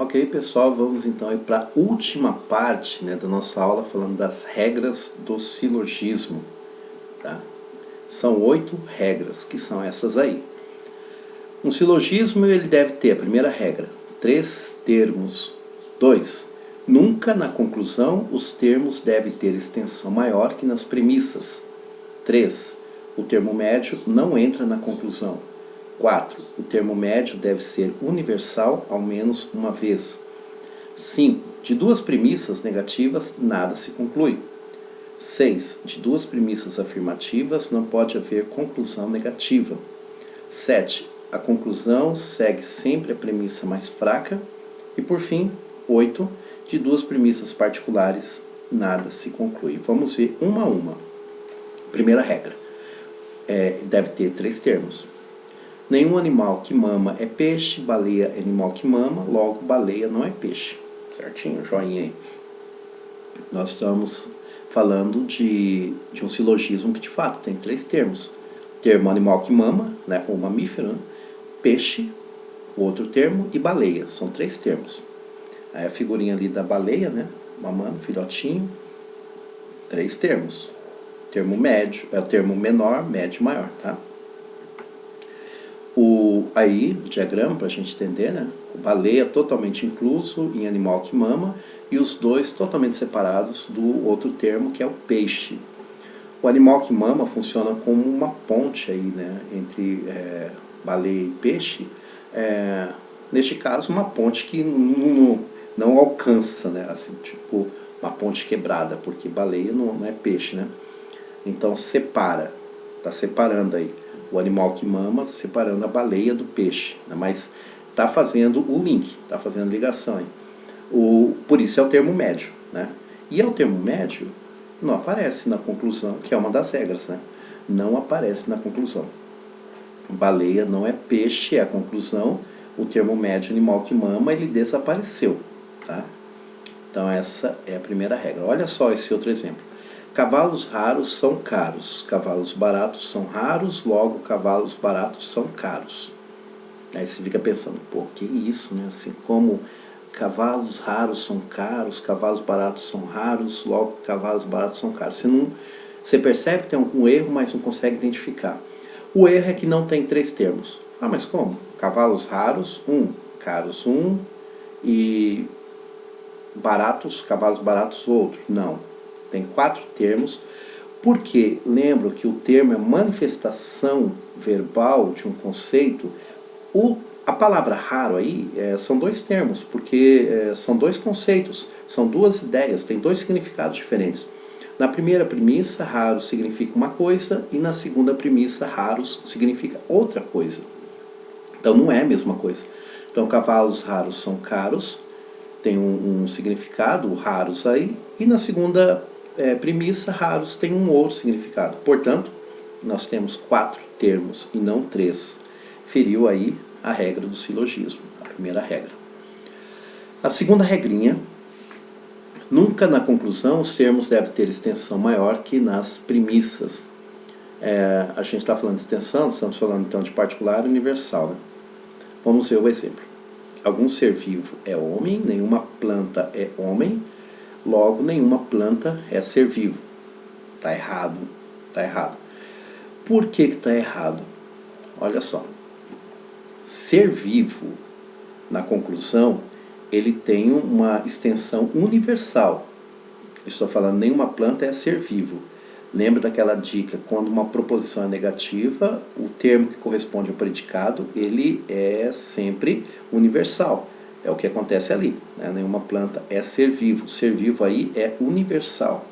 Ok, pessoal, vamos então para a última parte, da nossa aula, falando das regras do silogismo. Tá? São 8 regras, que são essas aí. Um silogismo ele deve ter, a primeira regra, 3 termos. 2. Nunca na conclusão os termos devem ter extensão maior que nas premissas. 3. O termo médio não entra na conclusão. 4. O termo médio deve ser universal ao menos uma vez. 5. De duas premissas negativas, nada se conclui. 6. De duas premissas afirmativas, não pode haver conclusão negativa. 7. A conclusão segue sempre a premissa mais fraca. E, por fim, 8. De duas premissas particulares, nada se conclui. Vamos ver uma a uma. Primeira regra. Deve ter 3 termos. Nenhum animal que mama é peixe, baleia é animal que mama, logo baleia não é peixe. Certinho? Joinha aí. Nós estamos falando de um silogismo que de fato tem 3 termos. Termo animal que mama, né, ou mamífero, né? Peixe, o outro termo, e baleia. São 3 termos. Aí a figurinha ali da baleia, né, mamando, filhotinho, 3 termos. Termo médio, é o termo menor, médio, maior, tá? Aí, o diagrama, para a gente entender, né? O baleia totalmente incluso em animal que mama e os dois totalmente separados do outro termo, que é o peixe. O animal que mama funciona como uma ponte aí, né? Entre baleia e peixe. Neste caso, uma ponte que não alcança, né? Assim, tipo uma ponte quebrada, porque baleia não é peixe, né? Então, separa, está separando aí o animal que mama, separando a baleia do peixe, né? Mas está fazendo o link, está fazendo a ligação aí. Por isso é o termo médio, né? E é o termo médio não aparece na conclusão, que é uma das regras, né? Não aparece na conclusão. Baleia não é peixe, é a conclusão. O termo médio, animal que mama, ele desapareceu, tá? Então essa é a primeira regra. Olha só esse outro exemplo. Cavalos raros são caros, cavalos baratos são raros, logo cavalos baratos são caros. Aí você fica pensando, pô, que isso, né? Assim, como cavalos raros são caros, cavalos baratos são raros, logo cavalos baratos são caros. Você percebe que tem algum erro, mas não consegue identificar. O erro é que não tem 3 termos. Ah, mas como? Cavalos raros, 1, caros 1, e baratos, cavalos baratos, outro. Não. Tem 4 termos, porque lembro que o termo é manifestação verbal de um conceito. A palavra raro aí são 2 termos, porque são 2 conceitos, são 2 ideias, tem 2 significados diferentes. Na primeira premissa, raro significa uma coisa, e na segunda premissa, raros significa outra coisa. Então não é a mesma coisa. Então cavalos raros são caros, tem um significado, raros aí, e na segunda premissa, raros tem um outro significado. Portanto, nós temos 4 termos e não 3. Feriu aí a regra do silogismo, a primeira regra. A segunda regrinha, nunca na conclusão os termos devem ter extensão maior que nas premissas. A gente está falando de extensão, estamos falando então de particular e universal, né? Vamos ver o exemplo. Algum ser vivo é homem, nenhuma planta é homem, logo nenhuma planta é ser vivo. Está errado, está errado. Por que está errado? Olha só. Ser vivo, na conclusão, ele tem uma extensão universal. Estou falando, nenhuma planta é ser vivo. Lembra daquela dica, quando uma proposição é negativa, o termo que corresponde ao predicado, ele é sempre universal. É o que acontece ali, né? Nenhuma planta é ser vivo. Ser vivo aí é universal,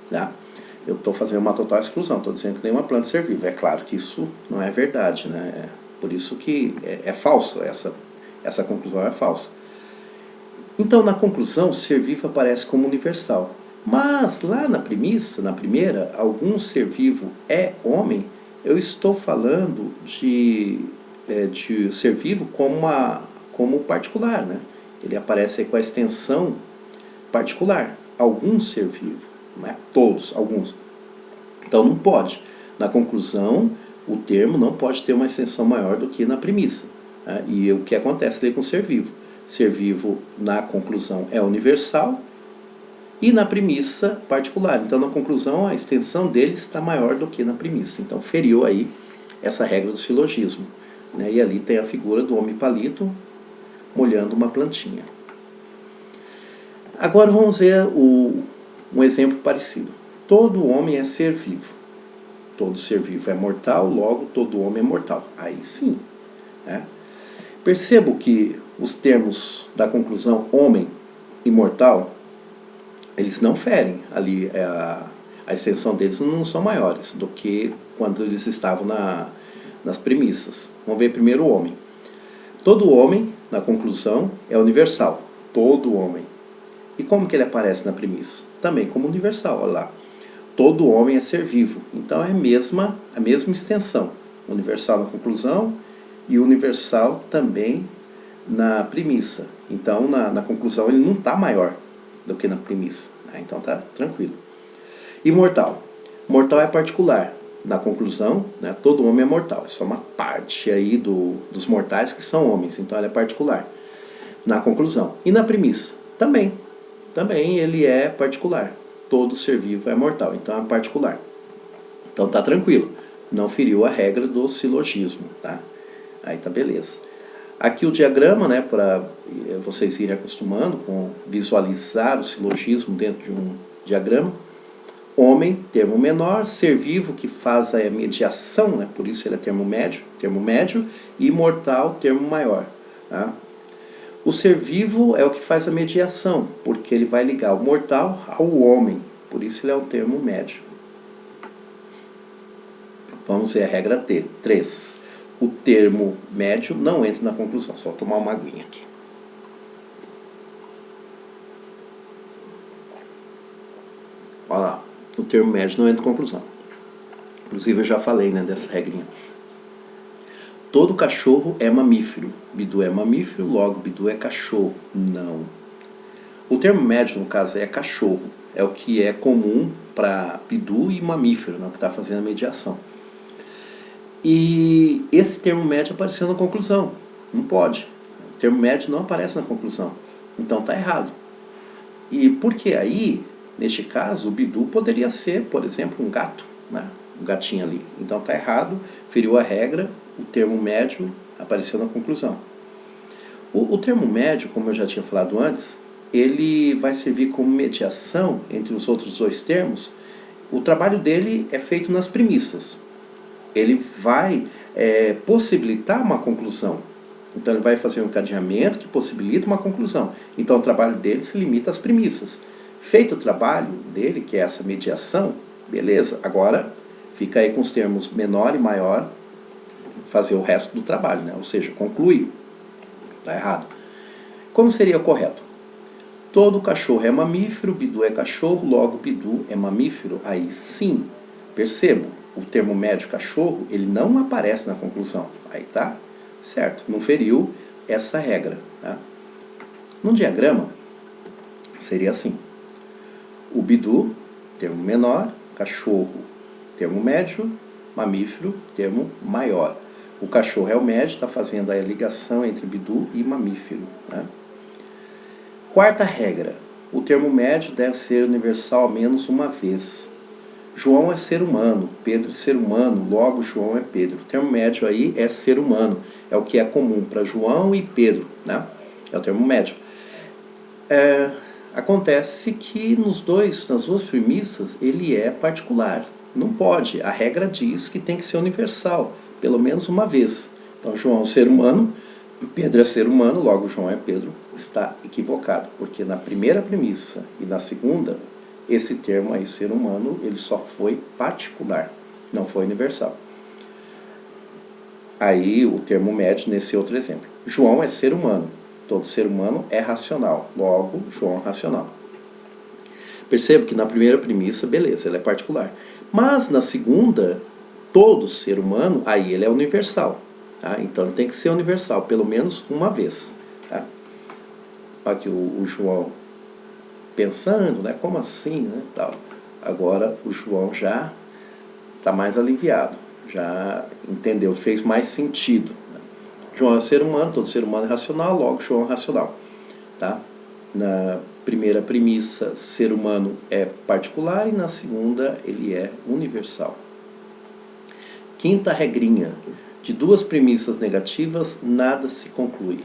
tá? Eu estou fazendo uma total exclusão, estou dizendo que nenhuma planta é ser vivo. É claro que isso não é verdade, né? Por isso que é falso, essa conclusão é falsa. Então, na conclusão, ser vivo aparece como universal. Mas lá na premissa, na primeira, algum ser vivo é homem, eu estou falando de ser vivo como particular, né? Ele aparece com a extensão particular. Algum ser vivo, não é todos, alguns. Então não pode. Na conclusão, o termo não pode ter uma extensão maior do que na premissa, né? E o que acontece ali com o ser vivo? ser vivo na conclusão é universal e na premissa particular. Então, na conclusão, a extensão dele está maior do que na premissa. Então, feriu aí essa regra do silogismo. Né? E ali tem a figura do homem palito molhando uma plantinha. Agora vamos ver um exemplo parecido. Todo homem é ser vivo. Todo ser vivo é mortal, logo todo homem é mortal. Aí sim. Né? Percebo que os termos da conclusão homem e mortal, eles não ferem ali, a extensão deles não são maiores do que quando eles estavam nas premissas. Vamos ver primeiro o homem. Todo homem, na conclusão, é universal. Todo homem. E como que ele aparece na premissa? Também como universal, olha lá. Todo homem é ser vivo. Então é a mesma extensão. Universal na conclusão e universal também na premissa. Então na conclusão ele não está maior do que na premissa. Então está tranquilo. Imortal. Mortal é particular. Na conclusão, né, todo homem é mortal. É só uma parte aí dos mortais que são homens. Então ele é particular. Na conclusão. E na premissa? Também. Também ele é particular. Todo ser vivo é mortal. Então é particular. Então está tranquilo. Não feriu a regra do silogismo. Tá? Aí tá beleza. Aqui o diagrama, né, para vocês irem acostumando com visualizar o silogismo dentro de um diagrama. Homem, termo menor, ser vivo que faz a mediação, né, por isso ele é termo médio, e imortal, termo maior. Tá? O ser vivo é o que faz a mediação, porque ele vai ligar o mortal ao homem, por isso ele é o termo médio. Vamos ver a regra 3. O termo médio não entra na conclusão. Só tomar uma aguinha aqui. Olha lá. O termo médio não entra na conclusão. Inclusive eu já falei, né, dessa regrinha. Todo cachorro é mamífero. Bidu é mamífero, logo Bidu é cachorro. Não. O termo médio, no caso, é cachorro. É o que é comum para Bidu e mamífero, né, que está fazendo a mediação. E esse termo médio apareceu na conclusão. Não pode. O termo médio não aparece na conclusão. Então está errado. E por que aí, neste caso, o Bidu poderia ser, por exemplo, um gato, né? Um gatinho ali. Então está errado, feriu a regra, o termo médio apareceu na conclusão. O termo médio, como eu já tinha falado antes, ele vai servir como mediação entre os outros dois termos. O trabalho dele é feito nas premissas. Ele vai possibilitar uma conclusão. Então ele vai fazer um encadeamento que possibilita uma conclusão. Então o trabalho dele se limita às premissas. Feito o trabalho dele, que é essa mediação, beleza. Agora fica aí com os termos menor e maior, fazer o resto do trabalho, né? Ou seja, concluir. Está errado. Como seria correto? Todo cachorro é mamífero, Bidu é cachorro, logo Bidu é mamífero. Aí sim, percebo. O termo médio cachorro, ele não aparece na conclusão. Aí tá certo, não feriu essa regra. Tá? No diagrama, seria assim. O Bidu, termo menor, cachorro, termo médio, mamífero, termo maior. O cachorro é o médio, está fazendo a ligação entre Bidu e mamífero. Tá? Quarta regra, o termo médio deve ser universal ao menos uma vez. João é ser humano, Pedro é ser humano, logo João é Pedro. O termo médio aí é ser humano, é o que é comum para João e Pedro, né? É o termo médio. Acontece que nas duas premissas, ele é particular. Não pode, a regra diz que tem que ser universal, pelo menos uma vez. Então João é ser humano, Pedro é ser humano, logo João é Pedro, está equivocado, porque na primeira premissa e na segunda, esse termo aí, ser humano, ele só foi particular, não foi universal. Aí o termo médio nesse outro exemplo. João é ser humano, todo ser humano é racional, logo João é racional. Percebo que na primeira premissa, beleza, ele é particular. Mas na segunda, todo ser humano, aí ele é universal. Tá? Então ele tem que ser universal, pelo menos uma vez. Tá? Aqui o João pensando, né? Como assim, né? Tal. Agora o João já está mais aliviado, já entendeu, fez mais sentido. Né? João é ser humano, todo ser humano é racional, logo João é racional. tá? Na primeira premissa, ser humano é particular, e na segunda, ele é universal. Quinta regrinha: de duas premissas negativas, nada se conclui.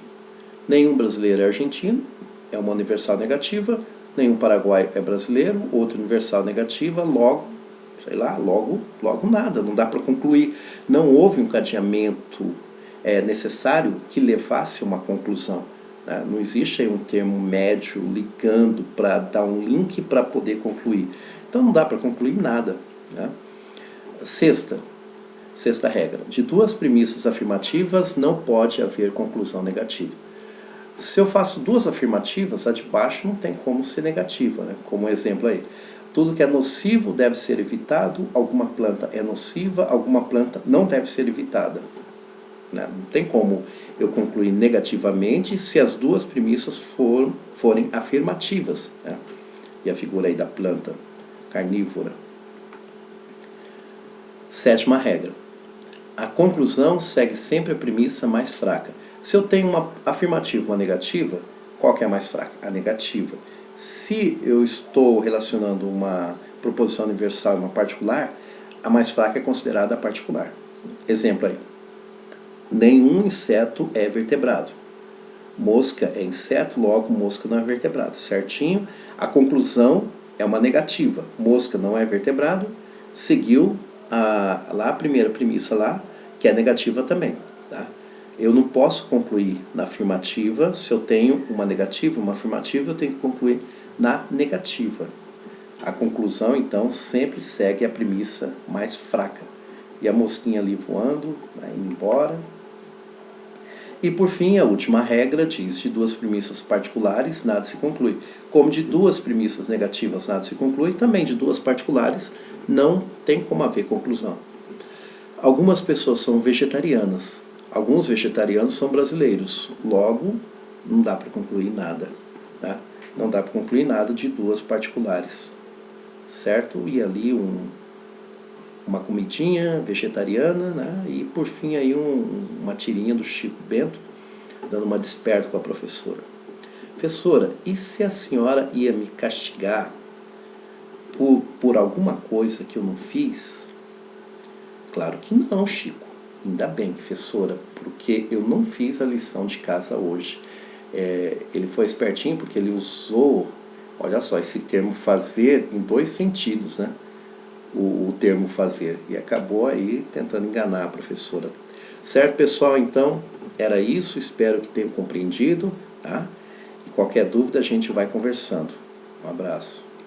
Nenhum brasileiro é argentino, é uma universal negativa. Nenhum paraguaio é brasileiro, outra universal negativa. Logo, sei lá, logo nada, não dá para concluir. Não houve um cadeamento necessário que levasse a uma conclusão. Né? Não existe aí um termo médio ligando para dar um link para poder concluir. Então não dá para concluir nada. Né? Sexta regra: de duas premissas afirmativas não pode haver conclusão negativa. Se eu faço duas afirmativas, a de baixo não tem como ser negativa, né? Como exemplo aí: tudo que é nocivo deve ser evitado, alguma planta é nociva, alguma planta não deve ser evitada. Né? Não tem como eu concluir negativamente se as duas premissas forem afirmativas. Né? E a figura aí da planta carnívora. Sétima regra: a conclusão segue sempre a premissa mais fraca. Se eu tenho uma afirmativa e uma negativa, qual que é a mais fraca? A negativa. Se eu estou relacionando uma proposição universal e uma particular, a mais fraca é considerada a particular. Exemplo aí: nenhum inseto é vertebrado. Mosca é inseto, logo mosca não é vertebrado. Certinho? A conclusão é uma negativa. Mosca não é vertebrado. Seguiu a primeira premissa lá, que é negativa também. Tá? Eu não posso concluir na afirmativa. Se eu tenho uma negativa, uma afirmativa, eu tenho que concluir na negativa. A conclusão, então, sempre segue a premissa mais fraca. E a mosquinha ali voando, indo embora. E por fim, a última regra diz: de duas premissas particulares, nada se conclui. Como de duas premissas negativas, nada se conclui, também de duas particulares não tem como haver conclusão. Algumas pessoas são vegetarianas, alguns vegetarianos são brasileiros, logo não dá para concluir nada. Tá? Não dá para concluir nada de duas particulares. Certo? E ali uma comidinha vegetariana, né? E por fim aí uma tirinha do Chico Bento, dando uma desperta com a professora. Professora, e se a senhora ia me castigar por alguma coisa que eu não fiz? Claro que não, Chico. Ainda bem, professora, porque eu não fiz a lição de casa hoje. Ele foi espertinho porque ele usou, olha só, esse termo fazer em dois sentidos, né? O termo fazer, e acabou aí tentando enganar a professora. Certo, pessoal? Então, era isso. Espero que tenham compreendido. Tá? E qualquer dúvida a gente vai conversando. Um abraço.